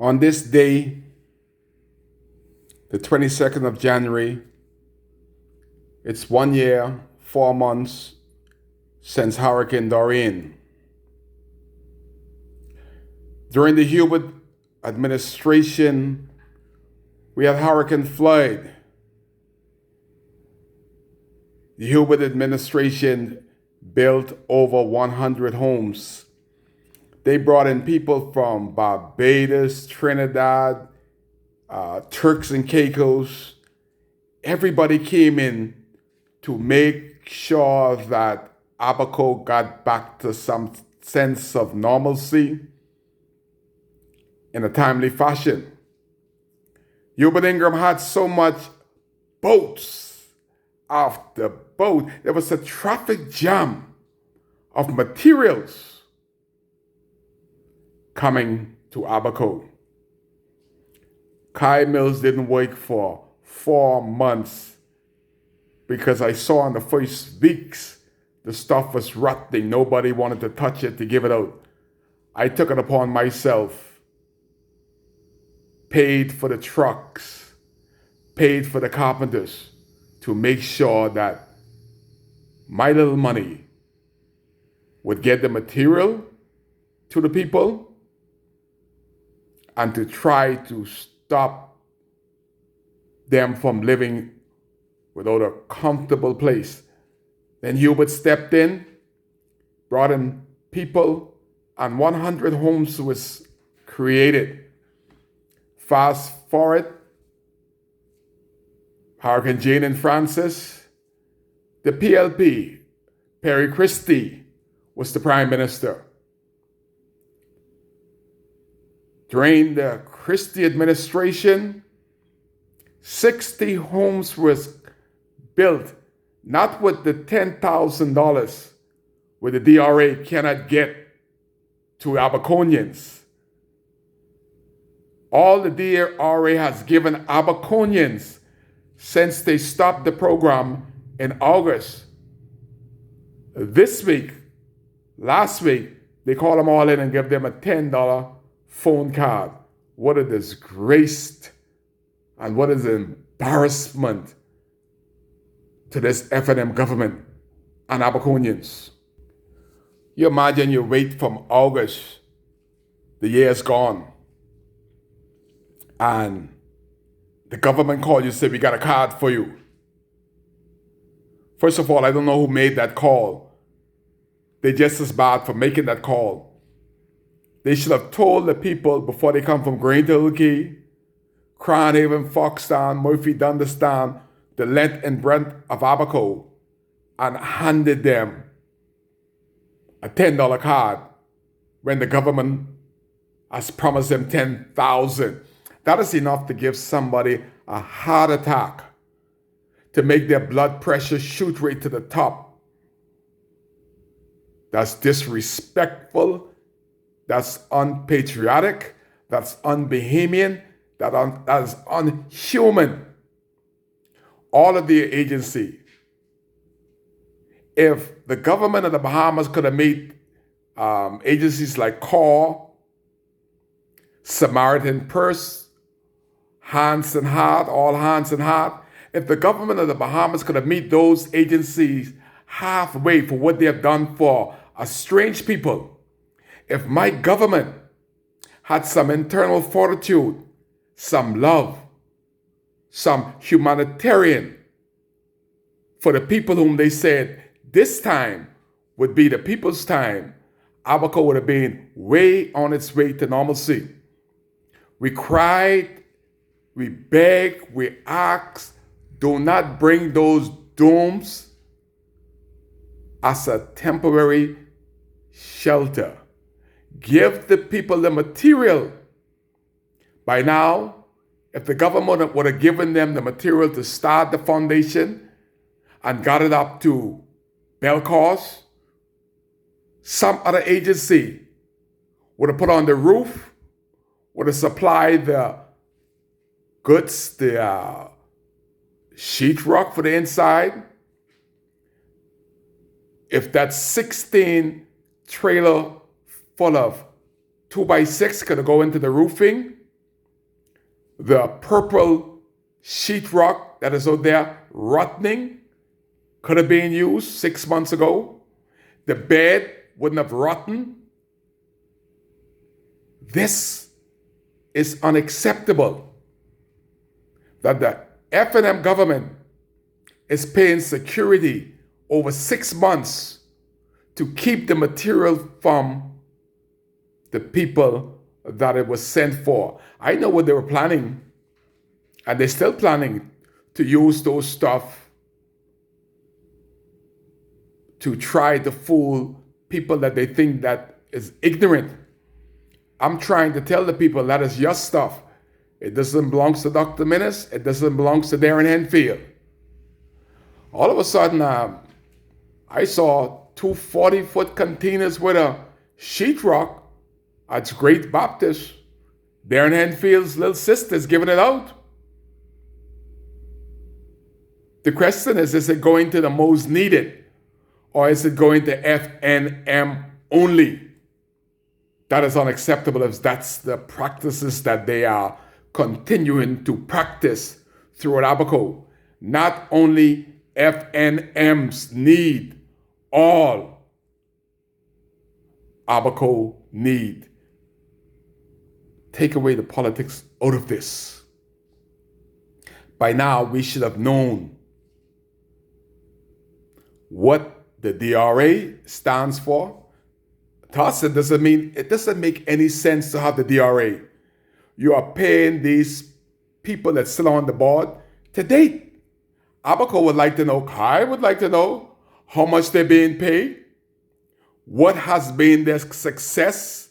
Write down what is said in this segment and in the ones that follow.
On this day, the 22nd of January, it's 1 year, 4 months since Hurricane Dorian. During the Hubert administration, we had Hurricane Floyd. The Hubert administration built over 100 homes. They brought in people from Barbados, Trinidad, Turks and Caicos. Everybody came in to make sure that Abaco got back to some sense of normalcy in a timely fashion. Hubert Ingraham had so much boats after boat. There was a traffic jam of materials coming to Abaco. Kai Mills didn't work for 4 months because I saw in the first weeks the stuff was rotting. Nobody wanted to touch it to give it out. I took it upon myself, paid for the trucks, paid for the carpenters to make sure that my little money would get the material to the people and to try to stop them from living without a comfortable place. Then Hubert stepped in, brought in people, and 100 homes was created. Fast forward, Hurricane Jane and Francis, the PLP, Perry Christie, was the Prime Minister. During the Christie administration, 60 homes was built, not with the $10,000 where the DRA cannot get to Abaconians. All the DRA has given Abaconians since they stopped the program in August. This week, last week, they called them all in and gave them a $10 phone card. What a disgrace and what is an embarrassment to this F&M government and Abaconians. You imagine you wait from August, the year's gone, and the government called you and said, we got a card for you. First of all, I don't know who made that call. They're just as bad for making that call. They should have told the people before they come from Greenhill Key, Crown Haven, Foxtown, Murphy, Dunderston, the length and breadth of Abaco, and handed them a $10 card when the government has promised them $10,000. That is enough to give somebody a heart attack, to make their blood pressure shoot right to the top. That's disrespectful. That's unpatriotic. That's unbehamian. That is unhuman. All of the agency. If the government of the Bahamas could have made agencies like CORE, Samaritan Purse, Hands and Heart, All Hands and Heart, if the government of the Bahamas could have made those agencies halfway for what they have done for a strange people, if my government had some internal fortitude, some love, some humanitarian for the people whom they said this time would be the people's time, Abaco would have been way on its way to normalcy. We cried, we begged, we asked, do not bring those domes as a temporary shelter. Give the people the material. By now, if the government would have given them the material to start the foundation and got it up to Belcourse, some other agency would have put on the roof, would have supplied the goods, the sheetrock for the inside. If that 16 trailer full of 2x6 could go into the roofing, The purple sheetrock that is out there rotting could have been used 6 months ago. The bed wouldn't have rotten. This is unacceptable that the F&M government is paying security over 6 months to keep the material from the people that it was sent for. I know what they were planning, and they're still planning to use those stuff to try to fool people that they think that is ignorant. I'm trying to tell the people that is your stuff. It doesn't belong to Dr. Minnis. It doesn't belong to Darren Henfield. All of a sudden, I saw two 40-foot containers with a sheetrock at Great Baptist. Darren Henfield's little sister's giving it out. The question is it going to the most needed, or is it going to F&M only? That is unacceptable if that's the practices that they are continuing to practice throughout Abaco. Not only F&M's need, all Abaco need. Take away the politics out of this. By now, we should have known what the DRA stands for. To us, it doesn't make any sense to have the DRA. You are paying these people that sit on the board to date. Abaco would like to know, I would like to know how much they're being paid, what has been their success,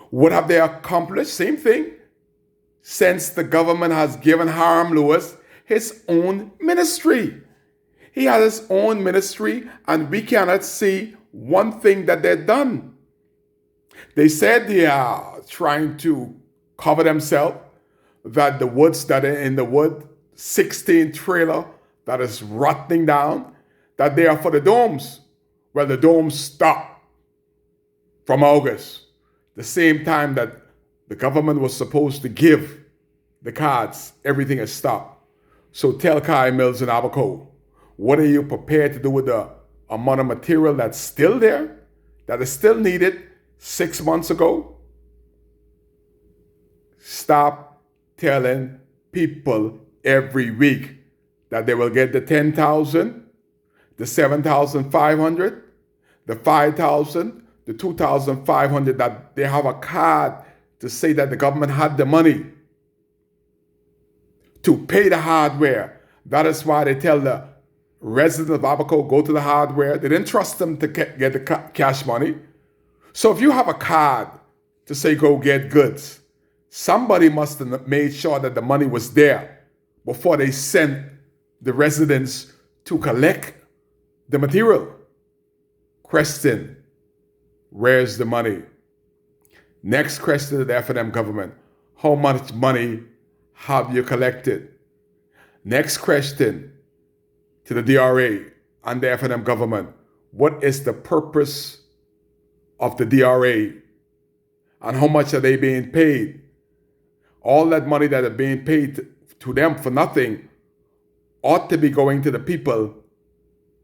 what have they accomplished, same thing, since the government has given Hiram Lewis his own ministry. He has his own ministry, and we cannot see one thing that they've done. They said they are trying to cover themselves, that the woods that are in the wood, 16 trailer that is rotting down, that they are for the domes. Well, the domes stopped from August, the same time that the government was supposed to give the cards. Everything has stopped. So tell Kai Mills and Abaco, what are you prepared to do with the amount of material that's still there, that is still needed 6 months ago? Stop telling people every week that they will get the 10,000, the 7,500, the 5,000, the 2,500, that they have a card to say that the government had the money to pay the hardware. That is why they tell the residents of Abaco, go to the hardware. They didn't trust them to get the cash money. So if you have a card to say go get goods, somebody must have made sure that the money was there before they sent the residents to collect the material. Question, where's the money? Next question to the F&M government, how much money have you collected? Next question to the DRA and the F&M government, what is the purpose of the DRA and how much are they being paid? All that money that are being paid to them for nothing ought to be going to the people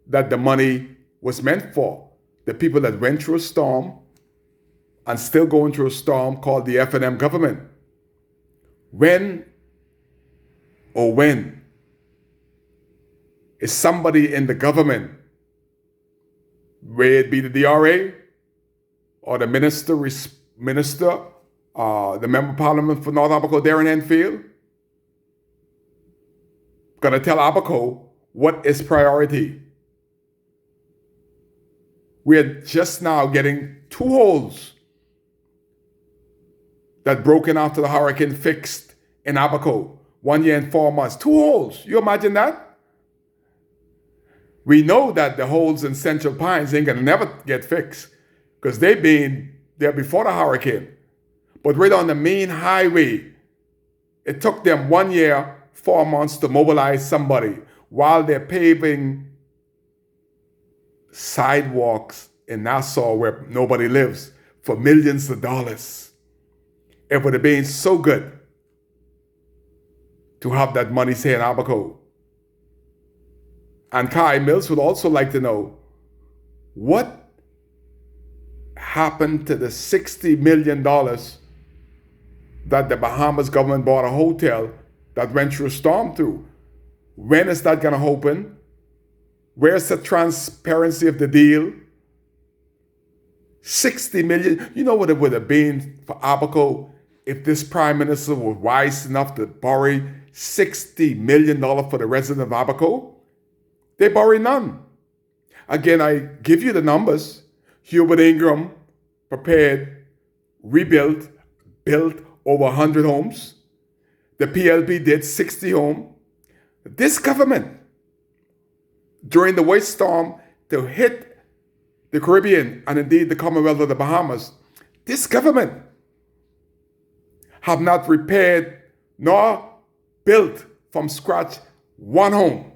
that the money was meant for. The people that went through a storm and still going through a storm called the F&M government. When is somebody in the government, whether it be the DRA or the minister, the member of parliament for North Abaco, Darren Enfield, gonna tell Abaco what is priority? We're just now getting 2 holes that broken after the hurricane fixed in Abaco, 1 year and 4 months. 2 holes, you imagine that? We know that the holes in Central Pines ain't gonna never get fixed because they've been there before the hurricane. But right on the main highway, it took them 1 year, 4 months to mobilize somebody while they're paving sidewalks in Nassau where nobody lives for millions of dollars. It would have been so good to have that money say in Abaco. And Kai Mills would also like to know what happened to the $60 million that the Bahamas government bought a hotel that went through a storm through. When is that going to open? Where's the transparency of the deal? 60 million. You know what it would have been for Abaco if this prime minister was wise enough to borrow $60 million for the resident of Abaco? They borrow none. Again, I give you the numbers. Hubert Ingram prepared, rebuilt, built over 100 homes. The PLP did 60 homes. This government, during the white storm to hit the Caribbean and indeed the Commonwealth of the Bahamas, this government have not repaired nor built from scratch one home.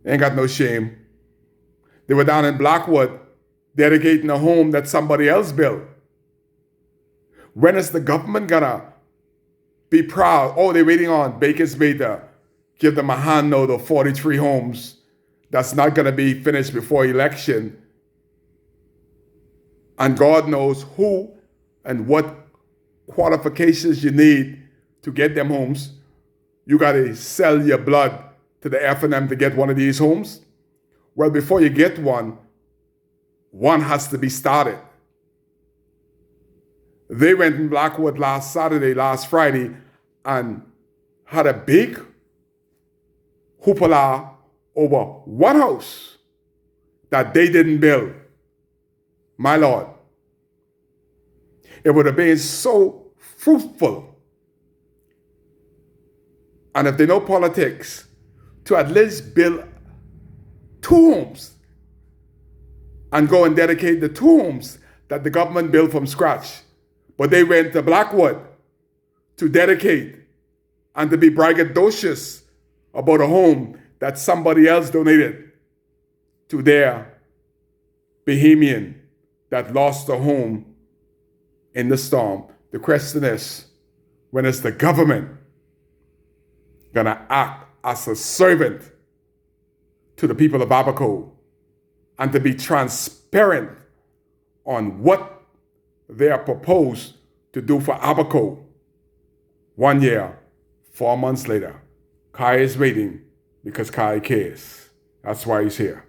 They ain't got no shame. They were down in Blackwood dedicating a home that somebody else built. When is the government gonna be proud? Oh, they're waiting on Baker's Bay to give them a hand note of 43 homes that's not gonna be finished before election. And God knows who and what qualifications you need to get them homes. You gotta sell your blood to the F&M to get one of these homes. Well, before you get one has to be started. They went in Blackwood last Friday, and had a big hoopla over one house that they didn't build. My Lord. It would have been so fruitful. And if they know politics, to at least build 2 homes and go and dedicate the 2 homes that the government built from scratch. But they went to Blackwood to dedicate and to be braggadocious about a home that somebody else donated to their Bahamian that lost a home in the storm. The question is, when is the government gonna act as a servant to the people of Abaco and to be transparent on what they are proposed to do for Abaco? 1 year, 4 months later, Kai is waiting because Kai cares. That's why he's here.